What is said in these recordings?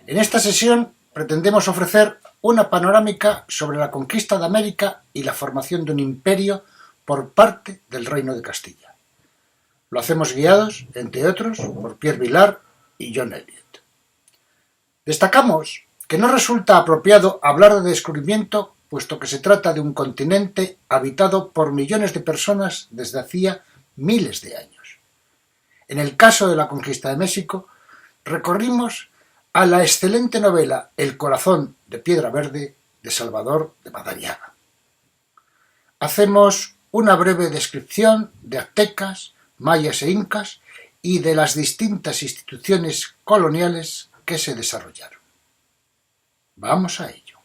En esta sesión pretendemos ofrecer una panorámica sobre la conquista de América y la formación de un imperio por parte del Reino de Castilla. Lo hacemos guiados, entre otros, por Pierre Vilar y John Eliot. Destacamos que no resulta apropiado hablar de descubrimiento, puesto que se trata de un continente habitado por millones de personas desde hacía miles de años. En el caso de la conquista de México, recorrimos a la excelente novela El corazón de piedra verde de Salvador de Madariaga. Hacemos una breve descripción de aztecas, mayas e incas y de las distintas instituciones coloniales que se desarrollaron. Vamos a ello.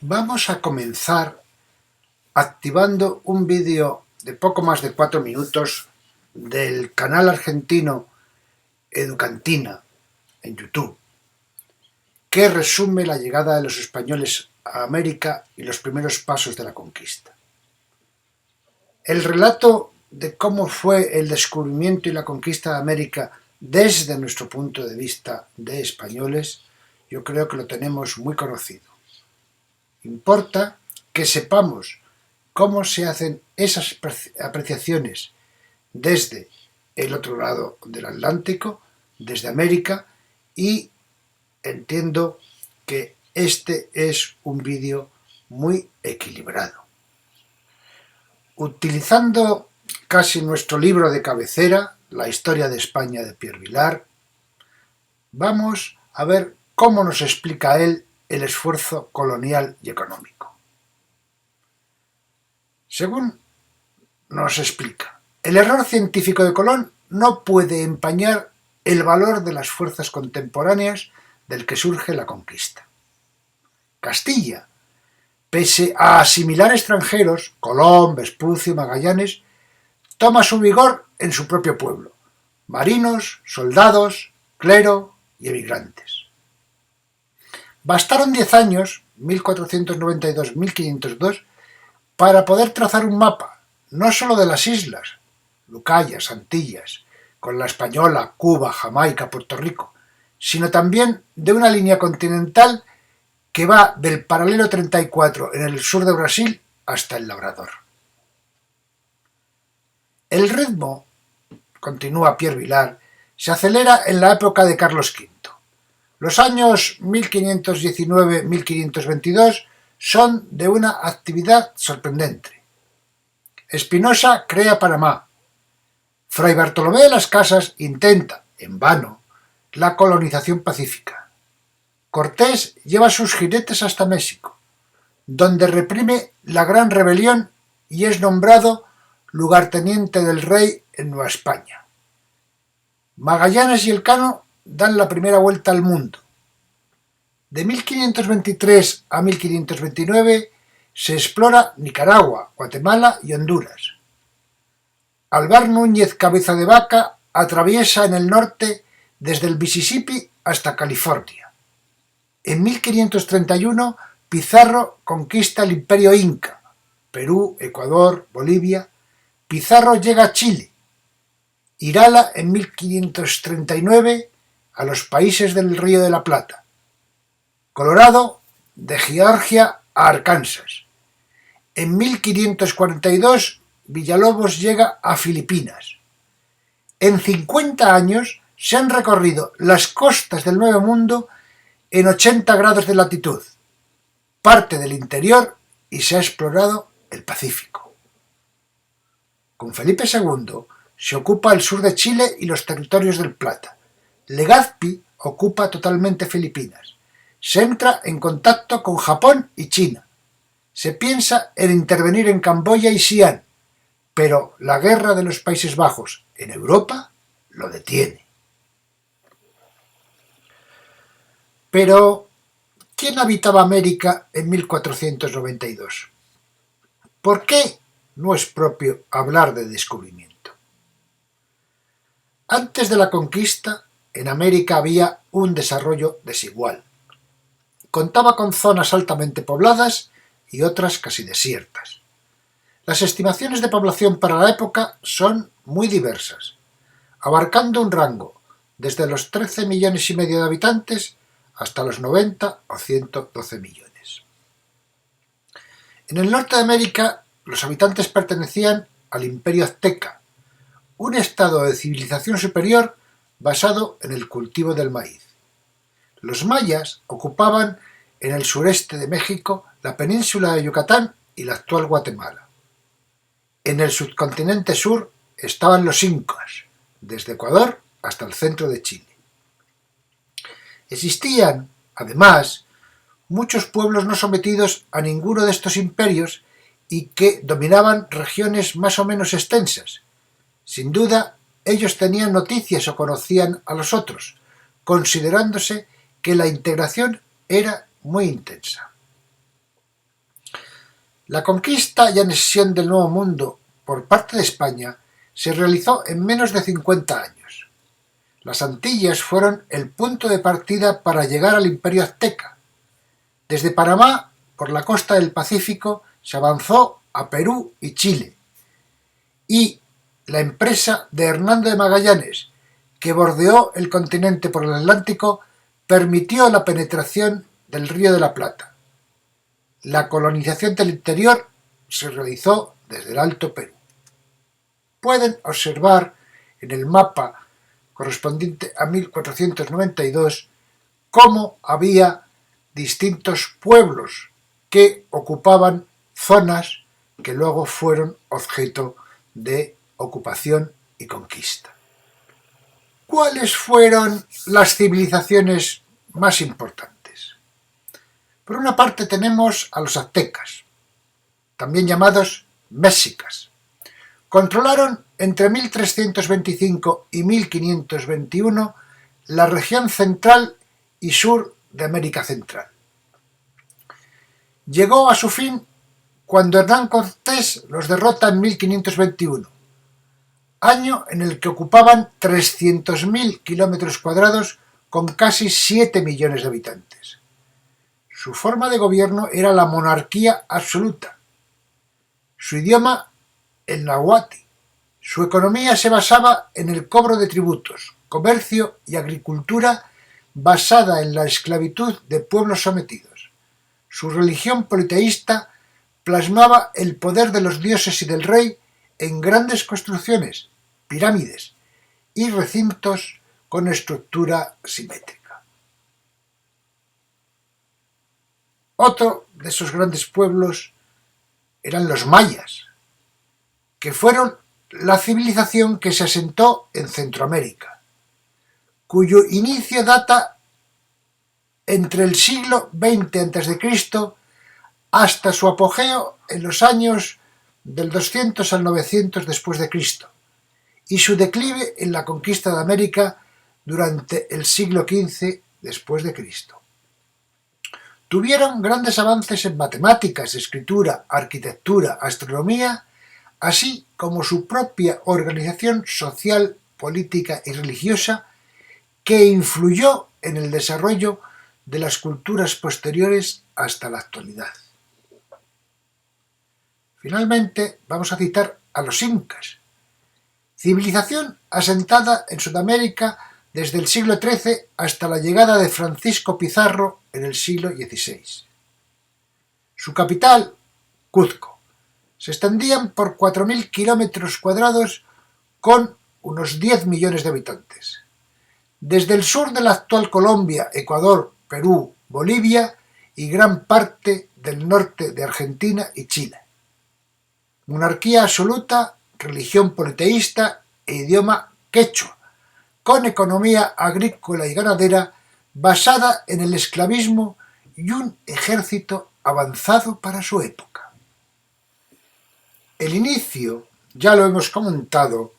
Vamos a comenzar activando un vídeo de poco más de 4 minutos del canal argentino Educantina en YouTube, que resume la llegada de los españoles a América y los primeros pasos de la conquista. El relato de cómo fue el descubrimiento y la conquista de América desde nuestro punto de vista de españoles, yo creo que lo tenemos muy conocido. Importa que sepamos cómo se hacen esas apreciaciones desde el otro lado del Atlántico, desde América, y entiendo que este es un vídeo muy equilibrado. Utilizando casi nuestro libro de cabecera, La historia de España de Pierre Vilar, vamos a ver cómo nos explica él el esfuerzo colonial y económico. Según nos explica, el error científico de Colón no puede empañar el valor de las fuerzas contemporáneas del que surge la conquista. Castilla, pese a asimilar extranjeros, Colón, Vespucio, Magallanes, toma su vigor en su propio pueblo, marinos, soldados, clero y emigrantes. Bastaron 10 años, 1492-1502, para poder trazar un mapa, no solo de las islas, Lucayas, Antillas, con la Española, Cuba, Jamaica, Puerto Rico, sino también de una línea continental que va del paralelo 34 en el sur de Brasil hasta el Labrador. El ritmo, continúa Pierre Vilar, se acelera en la época de Carlos V. Los años 1519-1522 son de una actividad sorprendente. Espinosa crea Panamá. Fray Bartolomé de las Casas intenta, en vano, la colonización pacífica. Cortés lleva sus jinetes hasta México, donde reprime la gran rebelión y es nombrado lugarteniente del rey en Nueva España. Magallanes y Elcano dan la primera vuelta al mundo. De 1523 a 1529 se explora Nicaragua, Guatemala y Honduras. Alvar Núñez Cabeza de Vaca atraviesa en el norte desde el Mississippi hasta California. En 1531 Pizarro conquista el Imperio Inca, Perú, Ecuador, Bolivia. Pizarro llega a Chile. Irala en 1539 a los países del Río de la Plata. Colorado de Georgia a Arkansas. En 1542 Villalobos llega a Filipinas. En 50 años se han recorrido las costas del Nuevo Mundo en 80 grados de latitud, parte del interior, y se ha explorado el Pacífico. Con Felipe II se ocupa el sur de Chile y los territorios del Plata. Legazpi ocupa totalmente Filipinas. Se entra en contacto con Japón y China. Se piensa en intervenir en Camboya y Xi'an, pero la guerra de los Países Bajos en Europa lo detiene. Pero, ¿quién habitaba América en 1492? ¿Por qué no es propio hablar de descubrimiento? Antes de la conquista, en América había un desarrollo desigual. Contaba con zonas altamente pobladas y otras casi desiertas. Las estimaciones de población para la época son muy diversas, abarcando un rango desde los 13,5 millones de habitantes hasta los 90 o 112 millones. En el norte de América, los habitantes pertenecían al Imperio Azteca, un estado de civilización superior basado en el cultivo del maíz. Los mayas ocupaban en el sureste de México la península de Yucatán y la actual Guatemala. En el subcontinente sur estaban los incas, desde Ecuador hasta el centro de Chile. Existían, además, muchos pueblos no sometidos a ninguno de estos imperios y que dominaban regiones más o menos extensas. Sin duda, ellos tenían noticias o conocían a los otros, considerándose que la integración era muy intensa. La conquista y anexión del Nuevo Mundo por parte de España se realizó en menos de 50 años. Las Antillas fueron el punto de partida para llegar al Imperio Azteca. Desde Panamá, por la costa del Pacífico, se avanzó a Perú y Chile. Y la empresa de Hernando de Magallanes, que bordeó el continente por el Atlántico, permitió la penetración del Río de la Plata. La colonización del interior se realizó desde el Alto Perú. Pueden observar en el mapa correspondiente a 1492 cómo había distintos pueblos que ocupaban zonas que luego fueron objeto de ocupación y conquista. ¿Cuáles fueron las civilizaciones más importantes? Por una parte tenemos a los aztecas, también llamados mexicas. Controlaron entre 1325 y 1521 la región central y sur de América Central. Llegó a su fin cuando Hernán Cortés los derrota en 1521, año en el que ocupaban 300.000 kilómetros cuadrados con casi 7 millones de habitantes. Su forma de gobierno era la monarquía absoluta. Su idioma, el náhuatl. Su economía se basaba en el cobro de tributos, comercio y agricultura basada en la esclavitud de pueblos sometidos. Su religión politeísta plasmaba el poder de los dioses y del rey en grandes construcciones, pirámides y recintos con estructura simétrica. Otro de esos grandes pueblos eran los mayas, que fueron la civilización que se asentó en Centroamérica, cuyo inicio data entre el siglo XX a.C. hasta su apogeo en los años del 200 al 900 después de Cristo, y su declive en la conquista de América durante el siglo XV después de Cristo. Tuvieron grandes avances en matemáticas, escritura, arquitectura, astronomía, así como su propia organización social, política y religiosa, que influyó en el desarrollo de las culturas posteriores hasta la actualidad. Finalmente, vamos a citar a los incas, civilización asentada en Sudamérica desde el siglo XIII hasta la llegada de Francisco Pizarro en el siglo XVI. Su capital, Cuzco, se extendían por 4.000 kilómetros cuadrados con unos 10 millones de habitantes. Desde el sur de la actual Colombia, Ecuador, Perú, Bolivia y gran parte del norte de Argentina y Chile. Monarquía absoluta, religión politeísta e idioma quechua, con economía agrícola y ganadera basada en el esclavismo y un ejército avanzado para su época. El inicio, ya lo hemos comentado,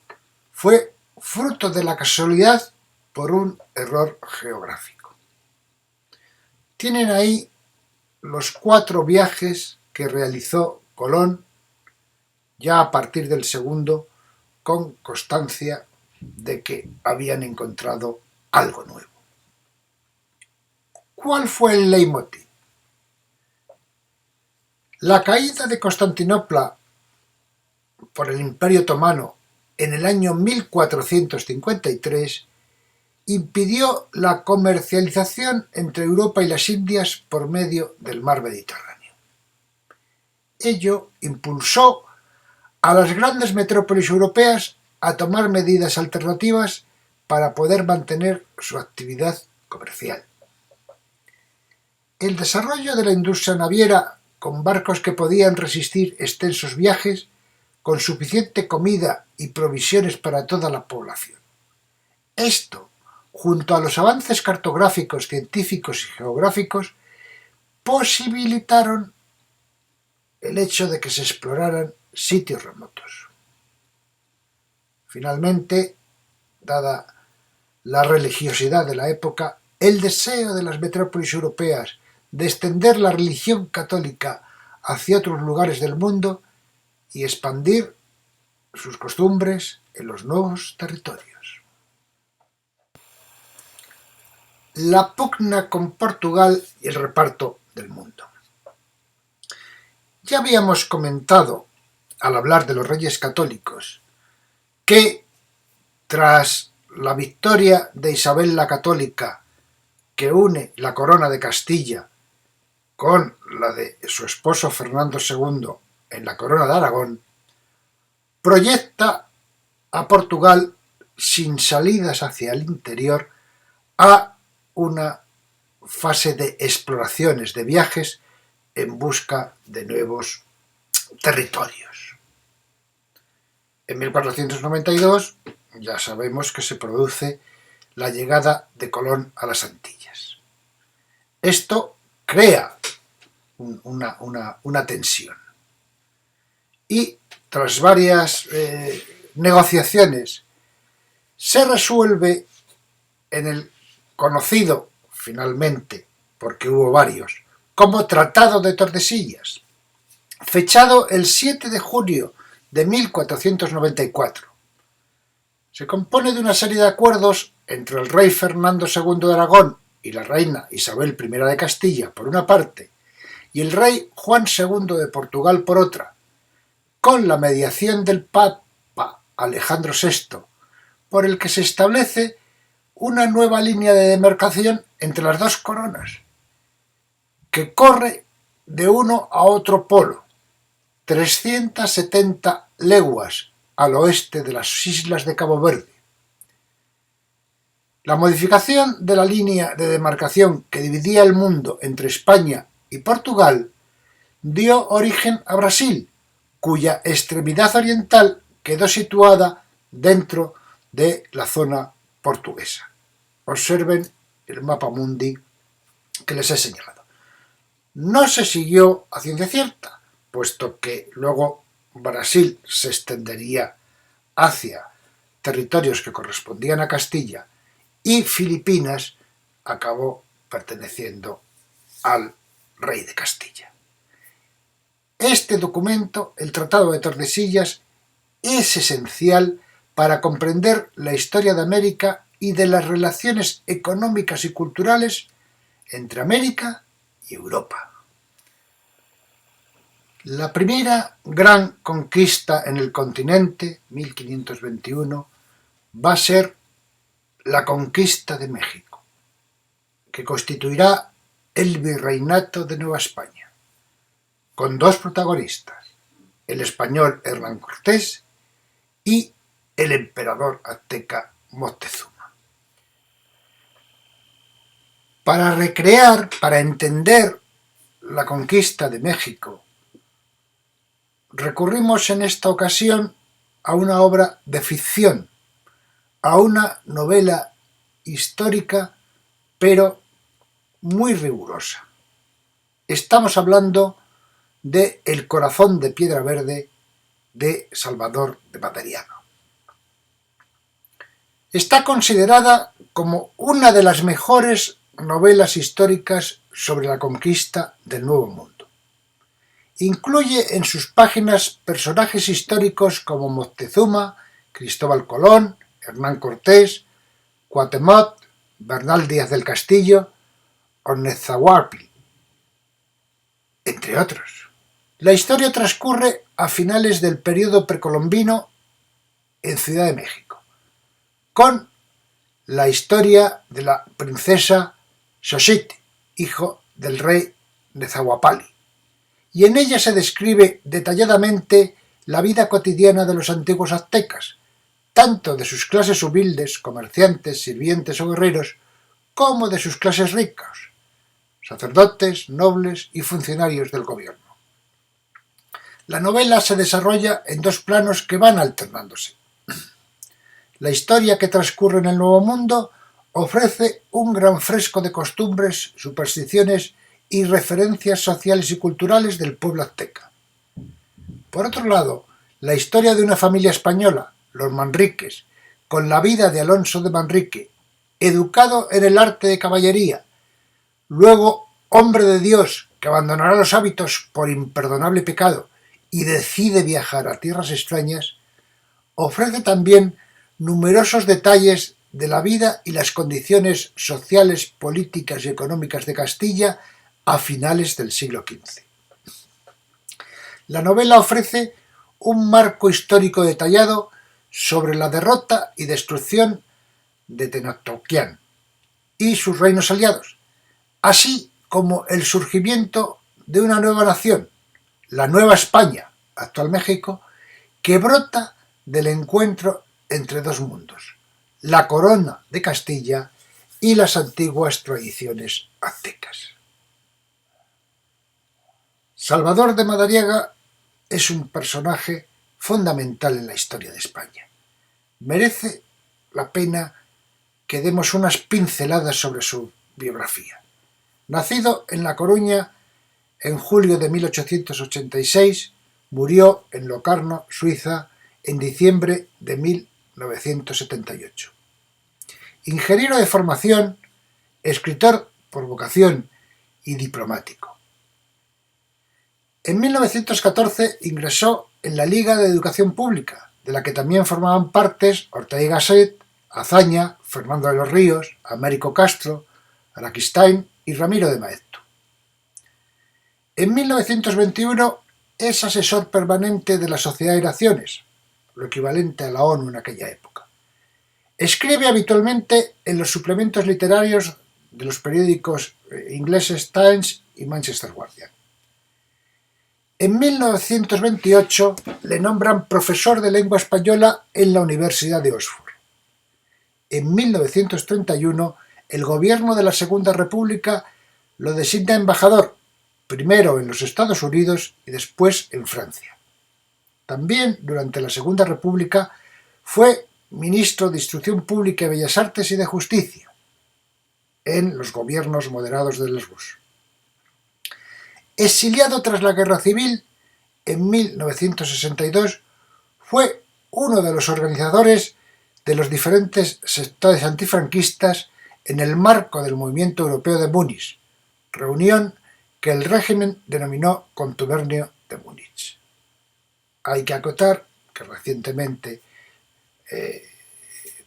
fue fruto de la casualidad por un error geográfico. Tienen ahí los 4 viajes que realizó Colón, ya a partir del segundo, con constancia de que habían encontrado algo nuevo. ¿Cuál fue el leitmotiv? La caída de Constantinopla por el Imperio Otomano en el año 1453, impidió la comercialización entre Europa y las Indias por medio del mar Mediterráneo. Ello impulsó a las grandes metrópolis europeas a tomar medidas alternativas para poder mantener su actividad comercial. El desarrollo de la industria naviera, con barcos que podían resistir extensos viajes, con suficiente comida y provisiones para toda la población. Esto, junto a los avances cartográficos, científicos y geográficos, posibilitaron el hecho de que se exploraran sitios remotos. Finalmente, dada la religiosidad de la época, el deseo de las metrópolis europeas de extender la religión católica hacia otros lugares del mundo y expandir sus costumbres en los nuevos territorios. La pugna con Portugal y el reparto del mundo. Ya habíamos comentado, al hablar de los reyes católicos, que tras la victoria de Isabel la Católica, que une la corona de Castilla con la de su esposo Fernando II en la corona de Aragón, proyecta a Portugal, sin salidas hacia el interior, a una fase de exploraciones, de viajes en busca de nuevos territorios. En 1492 ya sabemos que se produce la llegada de Colón a las Antillas. Esto crea una tensión. Y tras varias negociaciones se resuelve en el conocido, finalmente, porque hubo varios, como Tratado de Tordesillas, fechado el 7 de junio de 1494. Se compone de una serie de acuerdos entre el rey Fernando II de Aragón y la reina Isabel I de Castilla por una parte y el rey Juan II de Portugal por otra, con la mediación del Papa Alejandro VI, por el que se establece una nueva línea de demarcación entre las dos coronas, que corre de uno a otro polo, 370 leguas al oeste de las islas de Cabo Verde. La modificación de la línea de demarcación que dividía el mundo entre España y Portugal dio origen a Brasil, cuya extremidad oriental quedó situada dentro de la zona portuguesa. Observen el mapa mundi que les he señalado. No se siguió a ciencia cierta, puesto que luego Brasil se extendería hacia territorios que correspondían a Castilla y Filipinas acabó perteneciendo al rey de Castilla. Este documento, el Tratado de Tordesillas, es esencial para comprender la historia de América y de las relaciones económicas y culturales entre América y Europa. La primera gran conquista en el continente, 1521, va a ser la conquista de México, que constituirá el virreinato de Nueva España, con dos protagonistas, el español Hernán Cortés y el emperador azteca Moctezuma. Para recrear, para entender la conquista de México, recurrimos en esta ocasión a una obra de ficción, a una novela histórica, pero muy rigurosa. Estamos hablando de El corazón de piedra verde de Salvador de Materiano. Está considerada como una de las mejores novelas históricas sobre la conquista del Nuevo Mundo. Incluye en sus páginas personajes históricos como Moctezuma, Cristóbal Colón, Hernán Cortés, Cuauhtémoc, Bernal Díaz del Castillo o Netzahualpi, entre otros. La historia transcurre a finales del período precolombino en Ciudad de México, con la historia de la princesa Xochitl, hijo del rey Nezahualcóyotl, y en ella se describe detalladamente la vida cotidiana de los antiguos aztecas, tanto de sus clases humildes, comerciantes, sirvientes o guerreros, como de sus clases ricas, sacerdotes, nobles y funcionarios del gobierno. La novela se desarrolla en dos planos que van alternándose. La historia que transcurre en el Nuevo Mundo ofrece un gran fresco de costumbres, supersticiones y referencias sociales y culturales del pueblo azteca. Por otro lado, la historia de una familia española, los Manriques, con la vida de Alonso de Manrique, educado en el arte de caballería, luego hombre de Dios que abandonará los hábitos por imperdonable pecado y decide viajar a tierras extrañas, ofrece también numerosos detalles de la vida y las condiciones sociales, políticas y económicas de Castilla a finales del siglo XV. La novela ofrece un marco histórico detallado sobre la derrota y destrucción de Tenochtitlan y sus reinos aliados, así como el surgimiento de una nueva nación, la Nueva España, actual México, que brota del encuentro entre dos mundos, la corona de Castilla y las antiguas tradiciones aztecas. Salvador de Madariaga es un personaje fundamental en la historia de España. Merece la pena que demos unas pinceladas sobre su biografía. Nacido en La Coruña en julio de 1886, murió en Locarno, Suiza, en diciembre de 1978. Ingeniero de formación, escritor por vocación y diplomático. En 1914 ingresó en la Liga de Educación Pública, de la que también formaban partes Ortega y Gasset, Azaña, Fernando de los Ríos, Américo Castro, Araquistáin y Ramiro de Maeztu. En 1921 es asesor permanente de la Sociedad de Naciones, lo equivalente a la ONU en aquella época. Escribe habitualmente en los suplementos literarios de los periódicos ingleses Times y Manchester Guardian. En 1928 le nombran profesor de lengua española en la Universidad de Oxford. En 1931 el gobierno de la Segunda República lo designa embajador, primero en los Estados Unidos y después en Francia. También durante la Segunda República fue ministro de Instrucción Pública y Bellas Artes y de Justicia en los gobiernos moderados de los Bush. Exiliado tras la Guerra Civil, en 1962 fue uno de los organizadores de los diferentes sectores antifranquistas en el marco del Movimiento Europeo de Múnich, reunión que el régimen denominó Contubernio de Múnich. Hay que acotar que recientemente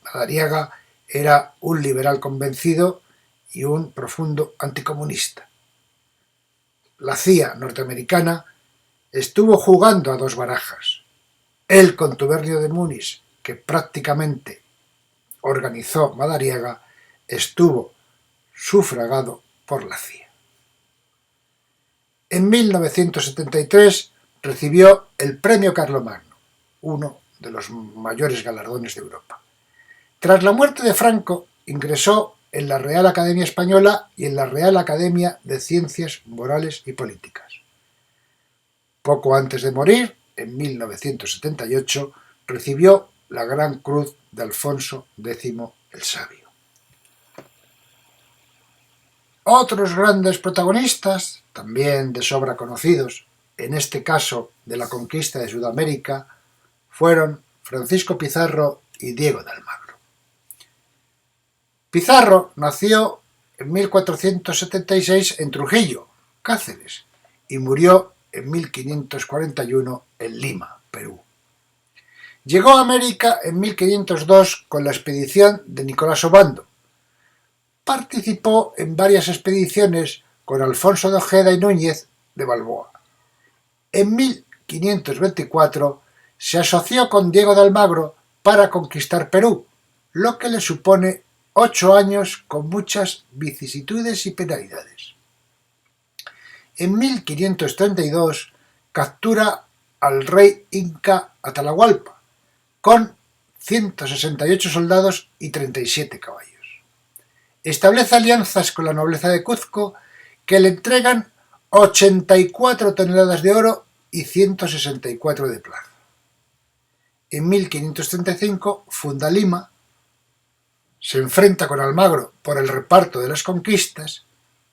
Madariaga era un liberal convencido y un profundo anticomunista. La CIA norteamericana estuvo jugando a dos barajas. El Contubernio de Múnich, que prácticamente organizó Madariaga, estuvo sufragado por la CIA. En 1973 recibió el Premio Carlomagno, uno de los mayores galardones de Europa. Tras la muerte de Franco, ingresó en la Real Academia Española y en la Real Academia de Ciencias Morales y Políticas. Poco antes de morir, en 1978, recibió la Gran Cruz de Alfonso X el Sabio. Otros grandes protagonistas, también de sobra conocidos, en este caso de la conquista de Sudamérica, fueron Francisco Pizarro y Diego de Almagro. Pizarro nació en 1476 en Trujillo, Cáceres, y murió en 1541 en Lima, Perú. Llegó a América en 1502 con la expedición de Nicolás Obando. Participó en varias expediciones con Alfonso de Ojeda y Núñez de Balboa. En 1524 se asoció con Diego de Almagro para conquistar Perú, lo que le supone 8 años con muchas vicisitudes y penalidades. En 1532 captura al rey inca Atahualpa con 168 soldados y 37 caballos. Establece alianzas con la nobleza de Cuzco que le entregan 84 toneladas de oro y 164 de plata. En 1535 funda Lima, se enfrenta con Almagro por el reparto de las conquistas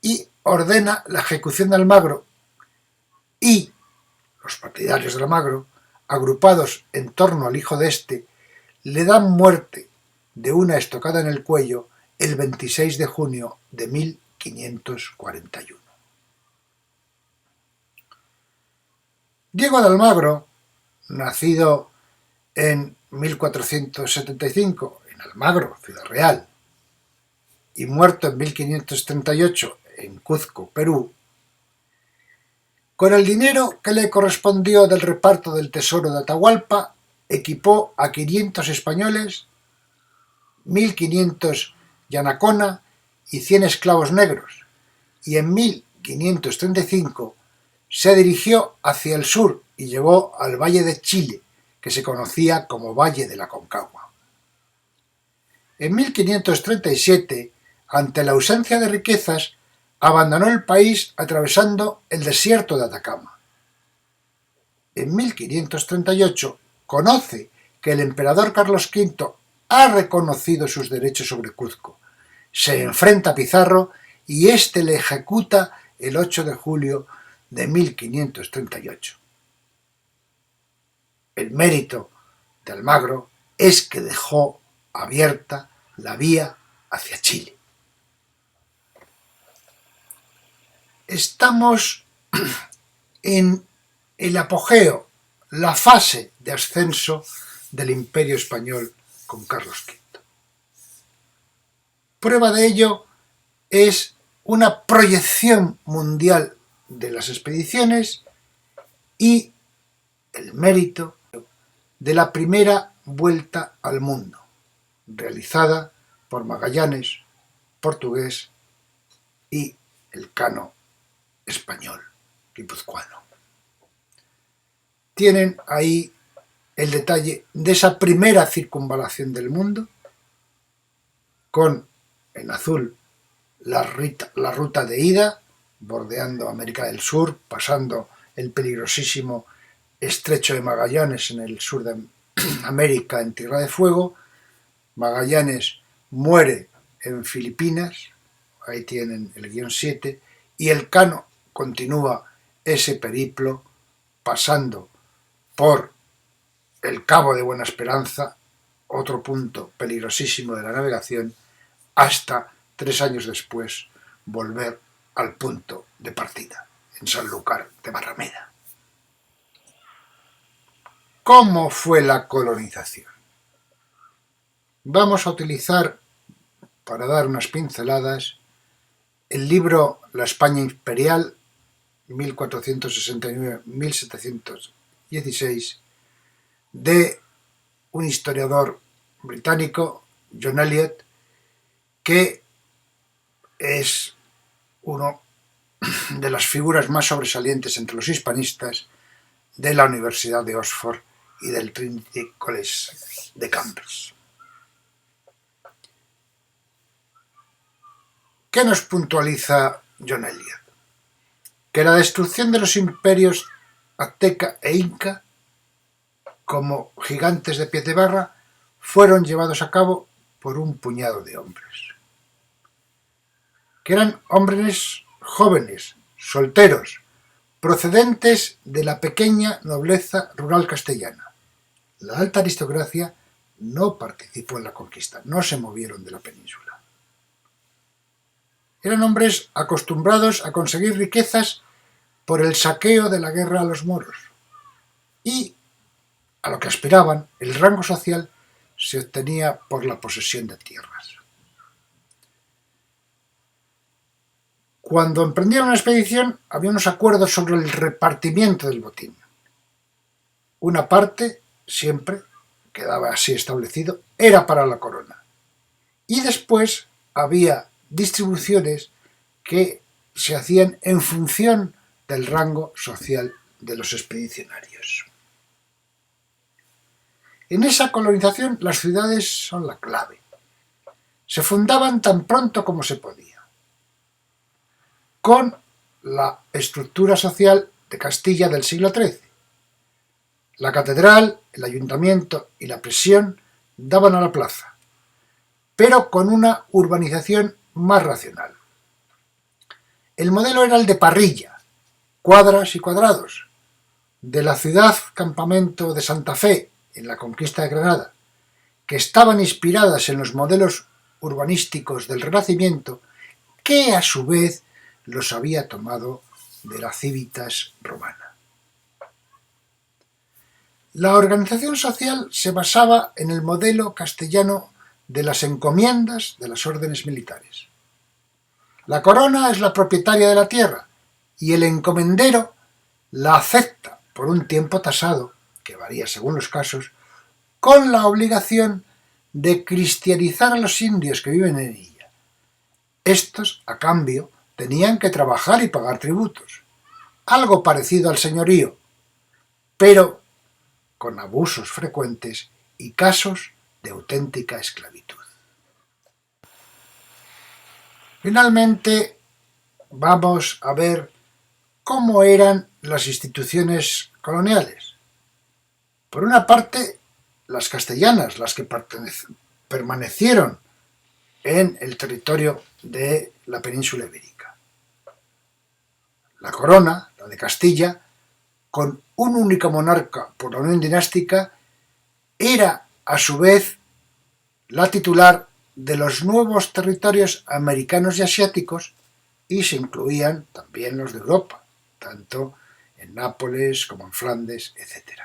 y ordena la ejecución de Almagro, y los partidarios de Almagro, agrupados en torno al hijo de este, le dan muerte de una estocada en el cuello el 26 de junio de 1541. Diego de Almagro, nacido en 1475 en Almagro, Ciudad Real, y muerto en 1538 en Cuzco, Perú, con el dinero que le correspondió del reparto del tesoro de Atahualpa, equipó a 500 españoles, 1500 yanacona y 100 esclavos negros, y en 1535 se dirigió hacia el sur y llegó al Valle de Chile, que se conocía como Valle de la Concagua. En 1537, ante la ausencia de riquezas, abandonó el país atravesando el desierto de Atacama. En 1538 conoce que el emperador Carlos V ha reconocido sus derechos sobre Cuzco. Se enfrenta a Pizarro y éste le ejecuta el 8 de julio de 1538. El mérito de Almagro es que dejó abierta la vía hacia Chile. Estamos en el apogeo, la fase de ascenso del Imperio Español con Carlos V. Prueba de ello es una proyección mundial de las expediciones y el mérito de la primera vuelta al mundo, realizada por Magallanes, portugués, y Elcano, español, guipuzcoano. Tienen ahí el detalle de esa primera circunvalación del mundo, con en azul la ruta de ida, bordeando América del Sur, pasando el peligrosísimo Estrecho de Magallanes en el sur de América en Tierra de Fuego. Magallanes muere en Filipinas, ahí tienen el guión 7, y Elcano continúa ese periplo pasando por el Cabo de Buena Esperanza, otro punto peligrosísimo de la navegación, hasta 3 años después volver al punto de partida, en Sanlúcar de Barrameda. ¿Cómo fue la colonización? Vamos a utilizar, para dar unas pinceladas, el libro La España Imperial, 1469-1716, de un historiador británico, John Eliot, que es uno de las figuras más sobresalientes entre los hispanistas de la Universidad de Oxford y del Trinity College de Cambridge. ¿Qué nos puntualiza John Eliot? Que la destrucción de los imperios azteca e inca, como gigantes de pie de barra, fueron llevados a cabo por un puñado de hombres. Que eran hombres jóvenes, solteros, procedentes de la pequeña nobleza rural castellana. La alta aristocracia no participó en la conquista, no se movieron de la península. Eran hombres acostumbrados a conseguir riquezas por el saqueo de la guerra a los moros, y a lo que aspiraban, el rango social se obtenía por la posesión de tierras. Cuando emprendieron una expedición había unos acuerdos sobre el repartimiento del botín. Una parte, siempre quedaba así establecido, era para la corona. Y después había distribuciones que se hacían en función del rango social de los expedicionarios. En esa colonización las ciudades son la clave. Se fundaban tan pronto como se podía, con la estructura social de Castilla del siglo XIII. La catedral, el ayuntamiento y la prisión daban a la plaza, pero con una urbanización más racional. El modelo era el de Parrilla, cuadras y cuadrados, de la ciudad campamento de Santa Fe, en la conquista de Granada, que estaban inspiradas en los modelos urbanísticos del Renacimiento, que a su vez los había tomado de la civitas romana. La organización social se basaba en el modelo castellano de las encomiendas de las órdenes militares. La corona es la propietaria de la tierra y el encomendero la acepta por un tiempo tasado, que varía según los casos, con la obligación de cristianizar a los indios que viven en ella. Estos, a cambio, tenían que trabajar y pagar tributos, algo parecido al señorío, pero con abusos frecuentes y casos de auténtica esclavitud. Finalmente, vamos a ver cómo eran las instituciones coloniales. Por una parte, las castellanas, las que permanecieron en el territorio de la península ibérica. La corona, la de Castilla, con un único monarca por la unión dinástica, era a su vez la titular de los nuevos territorios americanos y asiáticos, y se incluían también los de Europa, tanto en Nápoles como en Flandes, etc.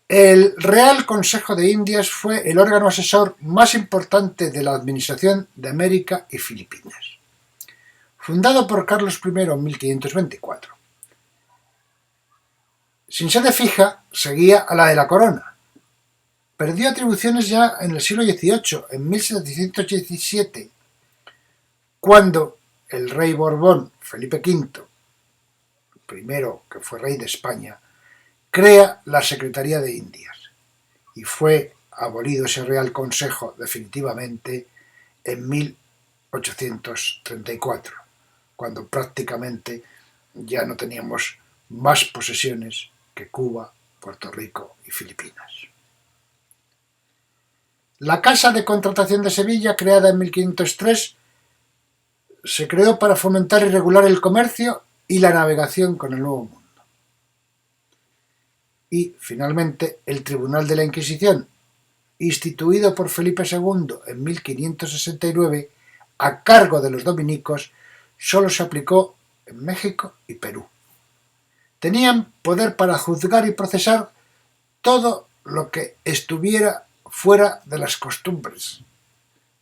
El Real Consejo de Indias fue el órgano asesor más importante de la administración de América y Filipinas, fundado por Carlos I en 1524. Sin sede fija, seguía a la de la corona. Perdió atribuciones ya en el siglo XVIII, en 1717, cuando el rey Borbón, Felipe V, primero que fue rey de España, crea la Secretaría de Indias, y fue abolido ese Real Consejo definitivamente en 1834, cuando prácticamente ya no teníamos más posesiones que Cuba, Puerto Rico y Filipinas. La Casa de Contratación de Sevilla, creada en 1503, se creó para fomentar y regular el comercio y la navegación con el Nuevo Mundo. Y, finalmente, el Tribunal de la Inquisición, instituido por Felipe II en 1569, a cargo de los dominicos, solo se aplicó en México y Perú. Tenían poder para juzgar y procesar todo lo que estuviera fuera de las costumbres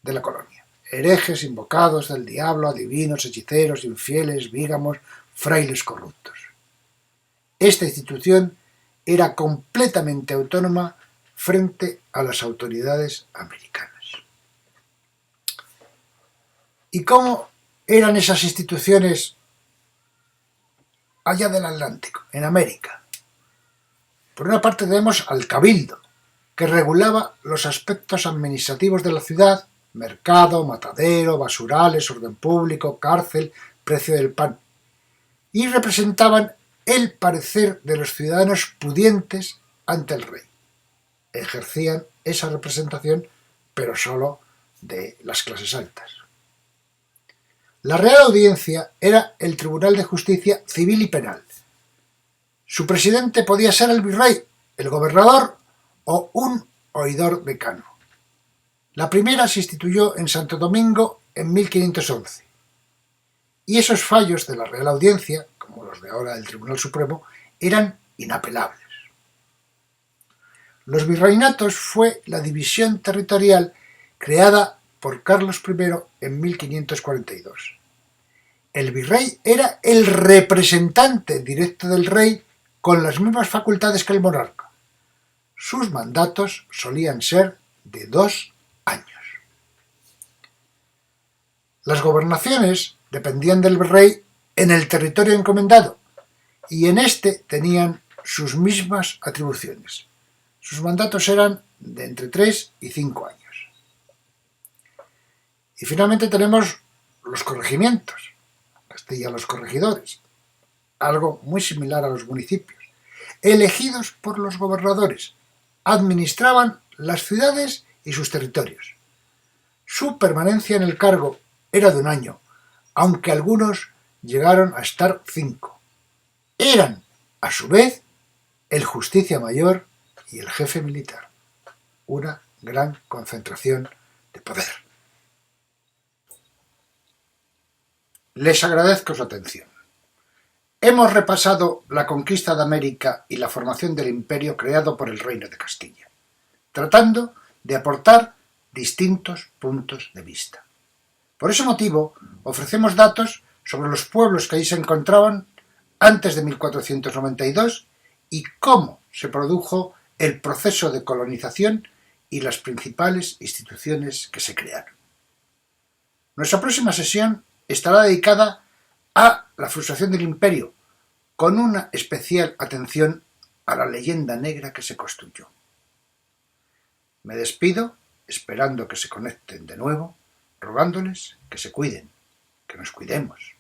de la colonia. Herejes, invocados del diablo, adivinos, hechiceros, infieles, bígamos, frailes corruptos. Esta institución era completamente autónoma frente a las autoridades americanas. ¿Y cómo eran esas instituciones allá del Atlántico, en América? Por una parte tenemos al Cabildo, que regulaba los aspectos administrativos de la ciudad: mercado, matadero, basurales, orden público, cárcel, precio del pan, y representaban el parecer de los ciudadanos pudientes ante el rey. Ejercían esa representación, pero solo de las clases altas. La Real Audiencia era el tribunal de justicia civil y penal. Su presidente podía ser el virrey, el gobernador o un oidor decano. La primera se instituyó en Santo Domingo en 1511, y esos fallos de la Real Audiencia, como los de ahora del Tribunal Supremo, eran inapelables. Los virreinatos fue la división territorial creada por Carlos I en 1542. El virrey era el representante directo del rey con las mismas facultades que el monarca. Sus mandatos solían ser de 2 años. Las gobernaciones dependían del virrey en el territorio encomendado y en este tenían sus mismas atribuciones. Sus mandatos eran de entre 3 y 5 años. Y finalmente tenemos los corregimientos, Castilla los corregidores, algo muy similar a los municipios, elegidos por los gobernadores, administraban las ciudades y sus territorios. Su permanencia en el cargo era de 1 año, aunque algunos llegaron a estar 5. Eran, a su vez, el justicia mayor y el jefe militar. Una gran concentración de poder. Les agradezco su atención. Hemos repasado la conquista de América y la formación del imperio creado por el Reino de Castilla, tratando de aportar distintos puntos de vista. Por ese motivo, ofrecemos datos sobre los pueblos que allí se encontraban antes de 1492 y cómo se produjo el proceso de colonización y las principales instituciones que se crearon. Nuestra próxima sesión estará dedicada a la frustración del imperio, con una especial atención a la leyenda negra que se construyó. Me despido, esperando que se conecten de nuevo, rogándoles que se cuiden, que nos cuidemos.